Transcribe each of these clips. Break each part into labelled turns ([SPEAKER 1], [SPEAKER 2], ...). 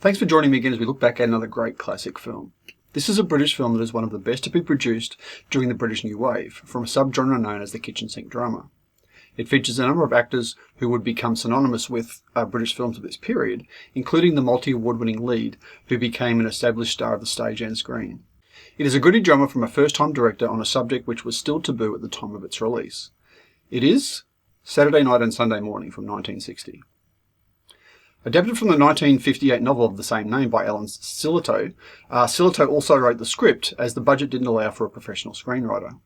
[SPEAKER 1] Thanks for joining me again as we look back at another great classic film. This is a British film that is one of the best to be produced during the British New Wave, from a subgenre known as the kitchen sink drama. It features a number of actors who would become synonymous with British films of this period, including the multi-award-winning lead who became an established star of the stage and screen. It is a gritty drama from a first-time director on a subject which was still taboo at the time of its release. It is Saturday Night and Sunday Morning from 1960. Adapted from the 1958 novel of the same name by Alan Sillitoe, Sillitoe also wrote the script as the budget didn't allow for a professional screenwriter.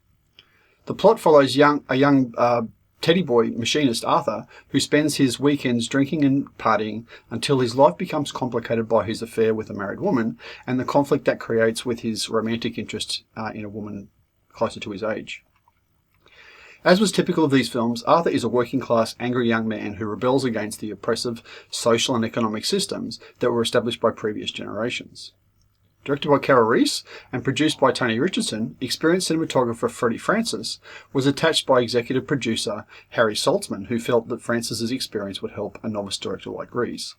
[SPEAKER 1] The plot follows a young teddy boy machinist Arthur who spends his weekends drinking and partying until his life becomes complicated by his affair with a married woman and the conflict that creates with his romantic interest in a woman closer to his age. As was typical of these films, Arthur is a working-class, angry young man who rebels against the oppressive social and economic systems that were established by previous generations. Directed by Carol Reese and produced by Tony Richardson, experienced cinematographer Freddie Francis was attached by executive producer Harry Saltzman, who felt that Francis's experience would help a novice director like Reese.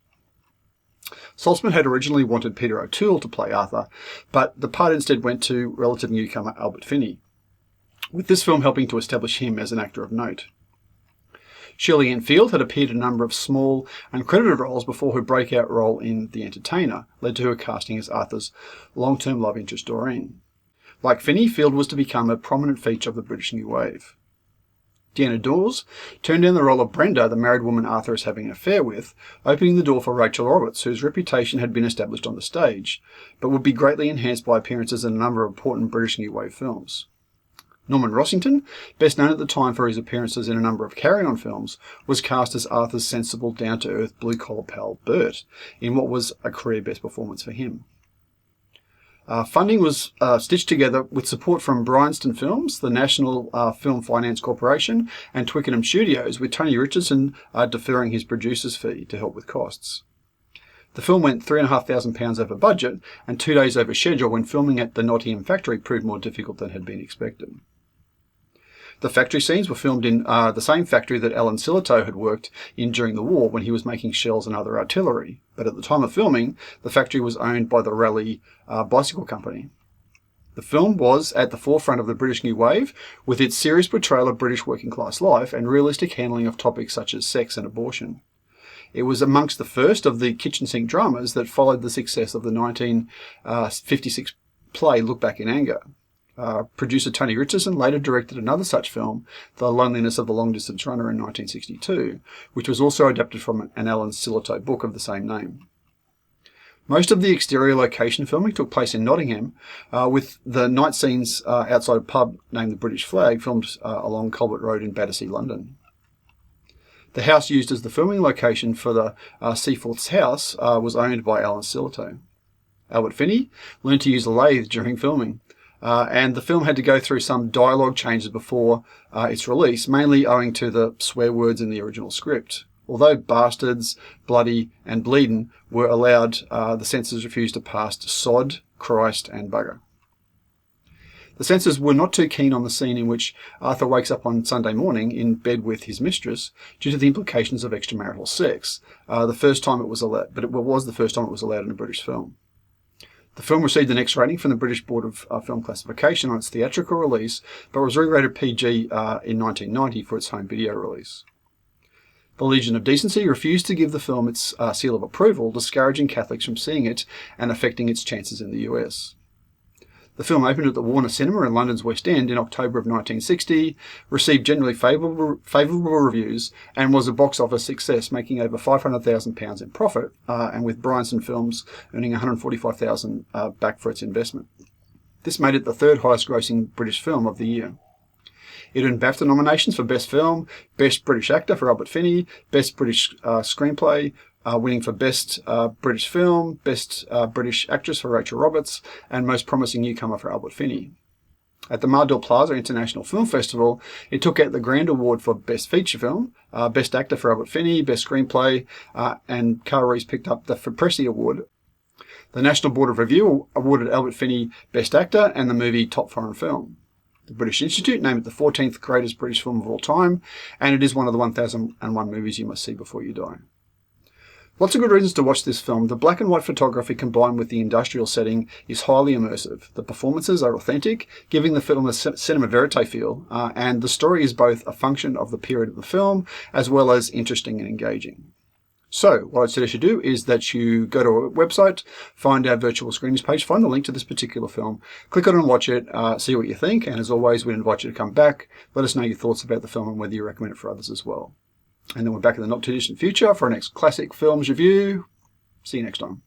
[SPEAKER 1] Saltzman had originally wanted Peter O'Toole to play Arthur, but the part instead went to relative newcomer Albert Finney, with this film helping to establish him as an actor of note. Shirley had appeared in a number of small, uncredited roles before her breakout role in The Entertainer led to her casting as Arthur's long-term love interest Doreen. Like Finney, Field was to become a prominent feature of the British New Wave. Deanna Dawes turned down the role of Brenda, the married woman Arthur is having an affair with, opening the door for Rachael, whose reputation had been established on the stage, but would be greatly enhanced by appearances in a number of important British New Wave films. Norman Rossington, best known at the time for his appearances in a number of Carry-On films, was cast as Arthur's sensible, down-to-earth, blue-collar pal Bert, in what was a career best performance for him. Funding was stitched together with support from Bryanston Films, the National Film Finance Corporation, and Twickenham Studios, with Tony Richardson deferring his producer's fee to help with costs. The film went £3,500 over budget and 2 days over schedule when filming at the Nottingham factory proved more difficult than had been expected. The factory scenes were filmed in the same factory that Alan Sillitoe had worked in during the war when he was making shells and other artillery, but at the time of filming, the factory was owned by the Raleigh Bicycle Company. The film was at the forefront of the British New Wave, with its serious portrayal of British working-class life and realistic handling of topics such as sex and abortion. It was amongst the first of the kitchen sink dramas that followed the success of the 1956 play Look Back in Anger. Producer Tony Richardson later directed another such film, The Loneliness of the Long-Distance Runner, in 1962, which was also adapted from an Alan Sillitoe book of the same name. Most of the exterior location filming took place in Nottingham, with the night scenes outside a pub named the British Flag filmed along Colbert Road in Battersea, London. The house used as the filming location for the Seaforth's house was owned by Alan Sillitoe. Albert Finney learned to use a lathe during filming, and the film had to go through some dialogue changes before its release, mainly owing to the swear words in the original script. Although bastards, bloody and bleedin' were allowed, the censors refused to pass sod, Christ and bugger. The censors were not too keen on the scene in which Arthur wakes up on Sunday morning in bed with his mistress due to the implications of extramarital sex. The first time it was allowed, but it was the first time it was allowed in a British film. The film received an X rating from the British Board of Film Classification on its theatrical release, but was re-rated PG in 1990 for its home video release. The Legion of Decency refused to give the film its seal of approval, discouraging Catholics from seeing it and affecting its chances in the US. The film opened at the Warner Cinema in London's West End in October of 1960, received generally favourable reviews, and was a box office success, making over £500,000 in profit, and with Bryanston Films earning $145,000 back for its investment. This made it the third highest grossing British film of the year. It earned BAFTA nominations for Best Film, Best British Actor for Albert Finney, Best British Screenplay, winning for Best British Film, Best British Actress for Rachael Roberts, and Most Promising Newcomer for Albert Finney. At the Mar del Plata International Film Festival, it took out the Grand Award for Best Feature Film, Best Actor for Albert Finney, Best Screenplay, and Carl Reese picked up the Pressy Award. The National Board of Review awarded Albert Finney Best Actor and the movie Top Foreign Film. The British Institute named it the 14th greatest British film of all time, and it is one of the 1001 movies you must see before you die. Lots of good reasons to watch this film. The black and white photography combined with the industrial setting is highly immersive. The performances are authentic, giving the film a cinema verite feel, and the story is both a function of the period of the film as well as interesting and engaging. So, what I'd suggest you do is that you go to our website, find our virtual screenings page, find the link to this particular film, click on it and watch it, see what you think, and as always, we invite you to come back, let us know your thoughts about the film and whether you recommend it for others as well. And then we're back in the not too distant future for our next classic films review. See you next time.